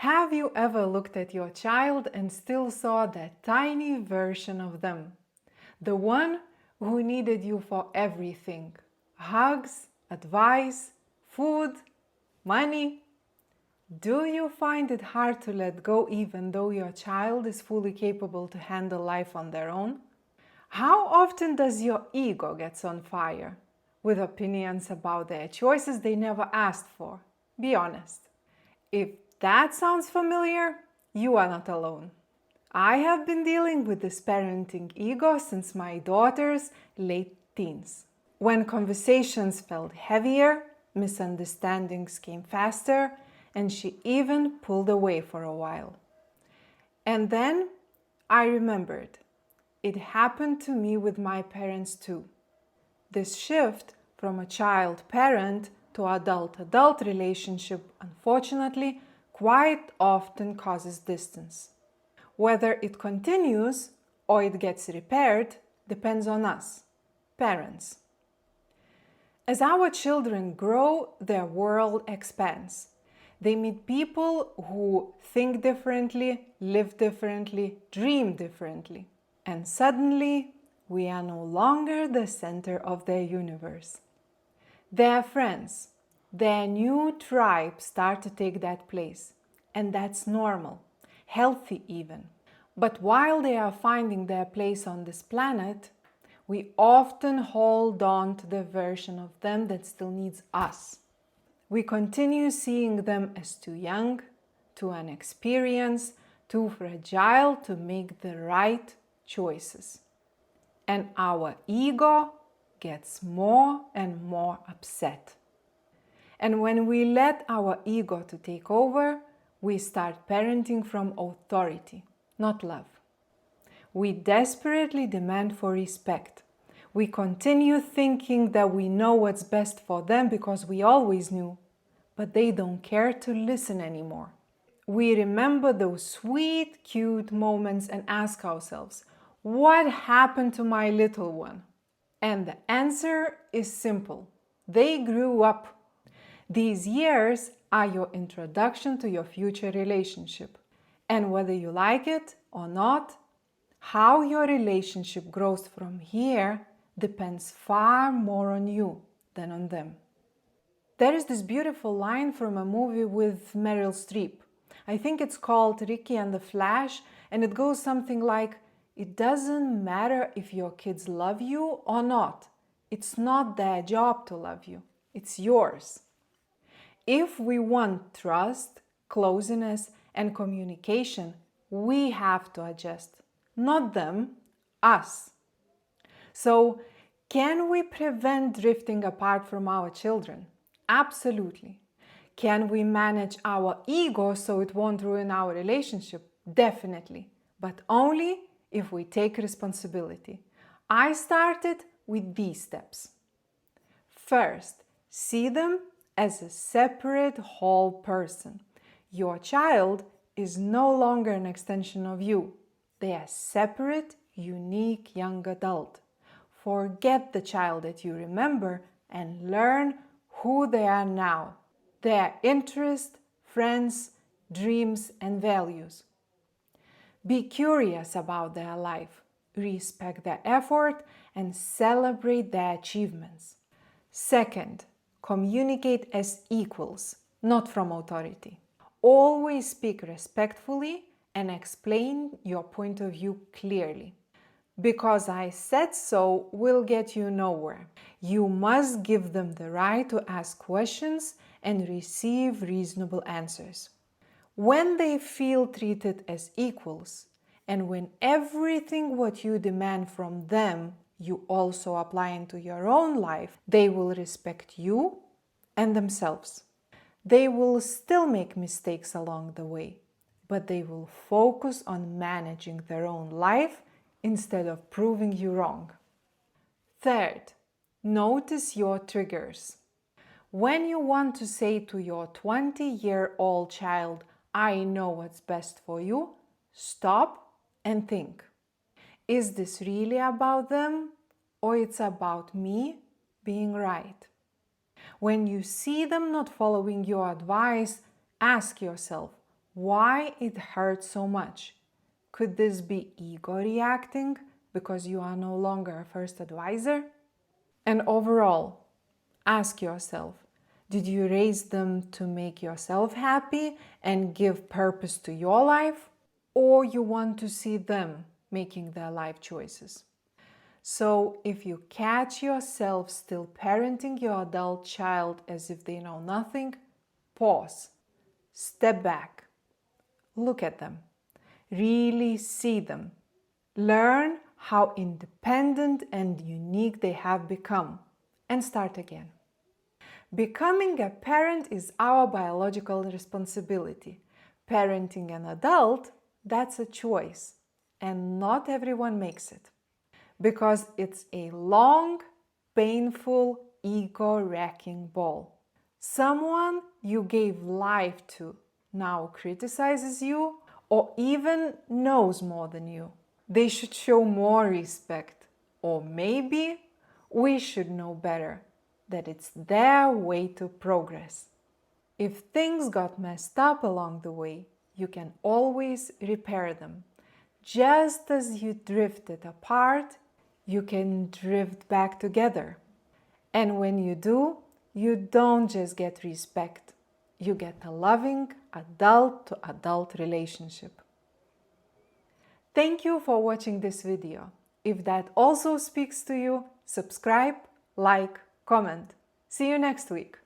Have you ever looked at your child and still saw that tiny version of them? The one who needed you for everything. Hugs, advice, food, money. Do you find it hard to let go even though your child is fully capable to handle life on their own? How often does your ego get on fire with opinions about their choices they never asked for? Be honest. If that sounds familiar, you are not alone. I have been dealing with this parenting ego since my daughter's late teens. When conversations felt heavier, misunderstandings came faster, and she even pulled away for a while. And then I remembered. It happened to me with my parents too. This shift from a child-parent to adult-adult relationship, unfortunately, quite often causes distance. Whether it continues or it gets repaired depends on us, parents. As our children grow, their world expands. They meet people who think differently, live differently, dream differently. And suddenly, we are no longer the center of their universe. Their friends, their new tribe start to take that place. And that's normal, healthy even. But while they are finding their place on this planet, we often hold on to the version of them that still needs us. We continue seeing them as too young, too inexperienced, too fragile to make the right choices. And our ego gets more and more upset. And when we let our ego to take over, we start parenting from authority, not love. We desperately demand for respect. We continue thinking that we know what's best for them because we always knew, but they don't care to listen anymore. We remember those sweet, cute moments and ask ourselves, what happened to my little one? And the answer is simple. They grew up. These years are your introduction to your future relationship. And whether you like it or not, how your relationship grows from here depends far more on you than on them. There is this beautiful line from a movie with Meryl Streep. I think it's called Ricky and the Flash, and it goes something like, it doesn't matter if your kids love you or not. It's not their job to love you. It's yours. If we want trust, closeness, and communication, we have to adjust. Not them, us. So, can we prevent drifting apart from our children? Absolutely. Can we manage our ego so it won't ruin our relationship? Definitely. But only if we take responsibility. I started with these steps. First, see them as a separate whole person. Your child is no longer an extension of you. They are separate, unique young adult. Forget the child that you remember and learn who they are now, their interests, friends, dreams, and values. Be curious about their life, respect their effort, and celebrate their achievements. Second, communicate as equals, not from authority. Always speak respectfully and explain your point of view clearly. Because I said so will get you nowhere. You must give them the right to ask questions and receive reasonable answers. When they feel treated as equals, and when everything what you demand from them you also apply into your own life, they will respect you and themselves. They will still make mistakes along the way, but they will focus on managing their own life instead of proving you wrong. Third, notice your triggers. When you want to say to your 20-year-old child, I know what's best for you, stop and think. Is this really about them or it's about me being right? When you see them not following your advice, ask yourself, why it hurts so much. Could this be ego reacting because you are no longer a first advisor? And overall, ask yourself, did you raise them to make yourself happy and give purpose to your life? Or you want to see them making their life choices? So if you catch yourself still parenting your adult child as if they know nothing, pause, step back, look at them, really see them, learn how independent and unique they have become, and start again. Becoming a parent is our biological responsibility. Parenting an adult, that's a choice, and not everyone makes it. Because it's a long, painful, ego-wrecking ball. Someone you gave life to now criticizes you or even knows more than you. They should show more respect, or maybe we should know better that it's their way to progress. If things got messed up along the way, you can always repair them. Just as you drifted apart, you can drift back together. And when you do, you don't just get respect, you get a loving adult-to-adult relationship. Thank you for watching this video. If that also speaks to you, subscribe, like, comment. See you next week.